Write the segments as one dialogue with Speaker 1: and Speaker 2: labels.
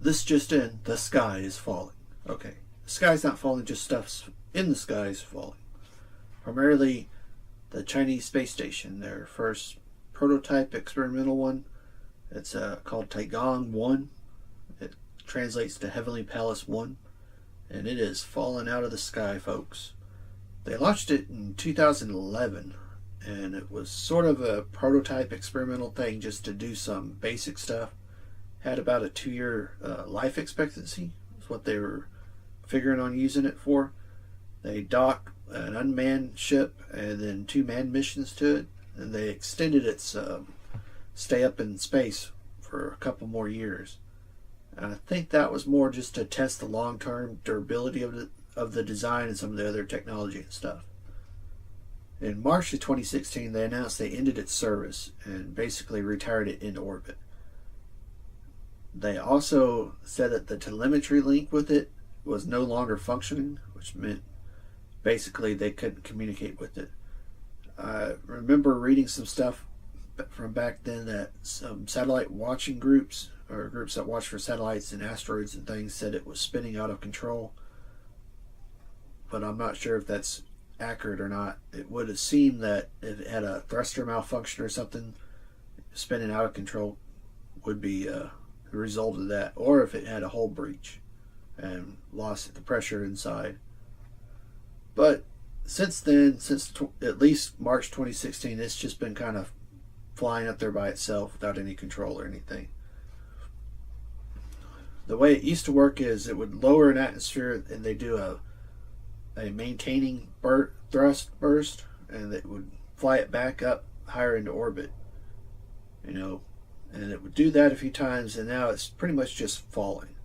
Speaker 1: this just in, the sky is falling. Okay, the sky's not falling, just stuff's in the sky is falling. Primarily the Chinese space station, their first prototype experimental one. It's called Tiangong 1. It translates to Heavenly Palace 1. And it is falling out of the sky, folks. They launched it in 2011. And it was sort of a prototype experimental thing just to do some basic stuff. Had about a 2-year life expectancy. That's what they were figuring on using it for. They docked an unmanned ship and then 2 manned missions to it. And they extended its stay up in space for a couple more years. And I think that was more just to test the long-term durability of the design and some of the other technology and stuff. In March of 2016, they announced they ended its service and basically retired it into orbit. They also said that the telemetry link with it was no longer functioning, which meant basically they couldn't communicate with it. I remember reading some stuff from back then that some satellite watching groups, or groups that watch for satellites and asteroids and things, said it was spinning out of control. But I'm not sure if that's accurate or not. It would have seemed that if it had a thruster malfunction or something, spinning out of control would be the result of that, or if it had a hull breach and lost the pressure inside. But since then, since at least March 2016, it's just been kind of flying up there by itself without any control or anything. The way it used to work is it would lower an atmosphere and they do a maintaining thrust burst, and it would fly it back up higher into orbit, and it would do that a few times, and now it's pretty much just falling.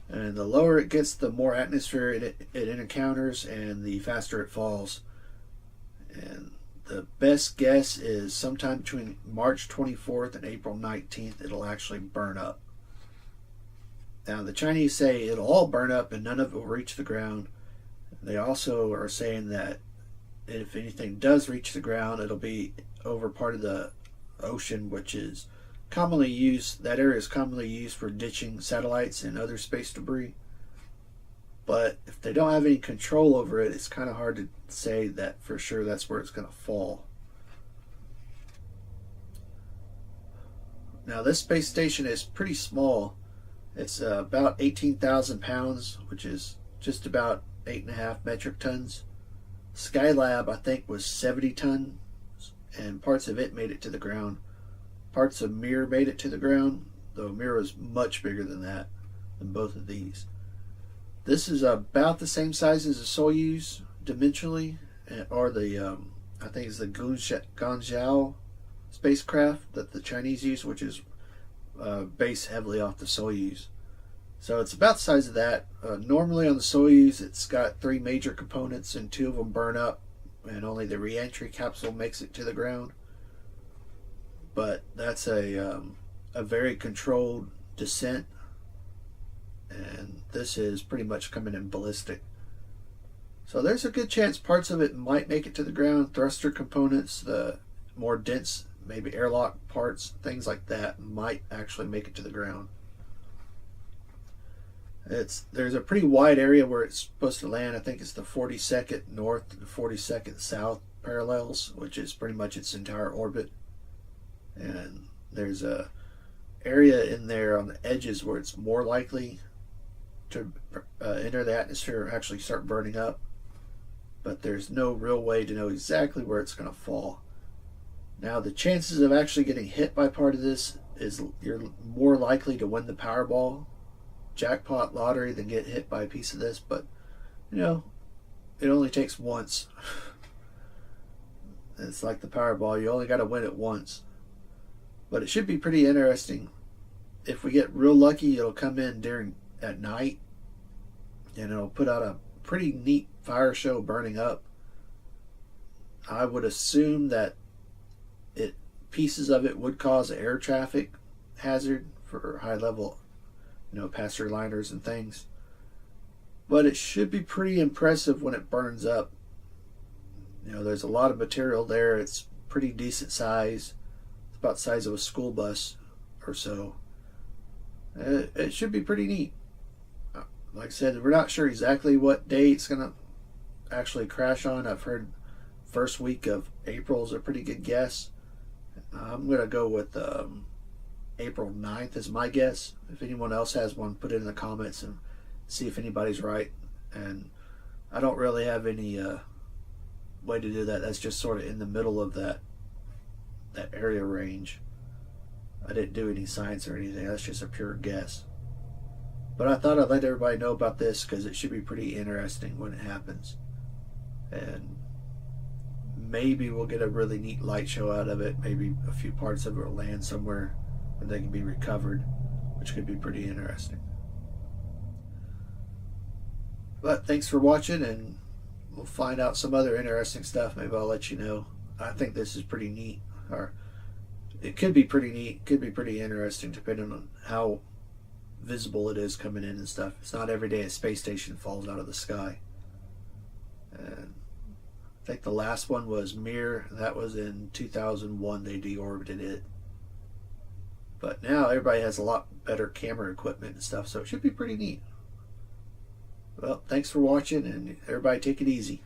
Speaker 1: And the lower it gets, the more atmosphere it encounters and the faster it falls. And the best guess is sometime between March 24th and April 19th it'll actually burn up. Now the Chinese say it'll all burn up and none of it will reach the ground. They also are saying that if anything does reach the ground, it'll be over part of the ocean, which is commonly used. That area is commonly used for ditching satellites and other space debris. But if they don't have any control over it, it's kind of hard to say that for sure that's where it's going to fall. Now this space station is pretty small. It's about 18,000 pounds, which is just about 8.5 metric tons. Skylab, I think, was 70 tons, and parts of it made it to the ground. Parts of Mir made it to the ground, though Mir was much bigger than that, than both of these. This is about the same size as a Soyuz dimensionally, or the I think it's the Guangzhou spacecraft that the Chinese use, which is based heavily off the Soyuz. So it's about the size of that. Normally on the Soyuz, it's got 3 major components, and 2 of them burn up, and only the reentry capsule makes it to the ground. But that's a very controlled descent, and this is pretty much coming in ballistic. So there's a good chance parts of it might make it to the ground. Thruster components, the more dense, maybe airlock parts, things like that, might actually make it to the ground. There's a pretty wide area where it's supposed to land. I think it's the 42nd north and 42nd south parallels, which is pretty much its entire orbit. And there's a area in there on the edges where it's more likely to enter the atmosphere or actually start burning up. But there's no real way to know exactly where it's going to fall. Now the chances of actually getting hit by part of this is you're more likely to win the Powerball jackpot lottery than get hit by a piece of this, but it only takes once. It's like the Powerball, you only got to win it once. But it should be pretty interesting. If we get real lucky, it'll come in at night, and it'll put out a pretty neat fire show burning up. I would assume that pieces of it would cause an air traffic hazard for high level passenger liners and things. But it should be pretty impressive when it burns up. There's a lot of material there. It's pretty decent size. It's about the size of a school bus or so. It should be pretty neat. Like I said, we're not sure exactly what day it's going to actually crash on. I've heard first week of April is a pretty good guess. I'm going to go with April 9th is my guess. If anyone else has one, put it in the comments and see if anybody's right. And I don't really have any way to do that. That's just sort of in the middle of that area range. I didn't do any science or anything. That's just a pure guess. But I thought I'd let everybody know about this because it should be pretty interesting when it happens. And maybe we'll get a really neat light show out of it. Maybe a few parts of it will land somewhere and they can be recovered, which could be pretty interesting. But thanks for watching, and we'll find out some other interesting stuff. Maybe I'll let you know. I think this is pretty neat, or it could be pretty neat, could be pretty interesting depending on how visible it is coming in and stuff. It's not every day a space station falls out of the sky. And I think the last one was Mir. That was in 2001. They deorbited it. But now everybody has a lot better camera equipment and stuff, so it should be pretty neat. Well, thanks for watching, and everybody take it easy.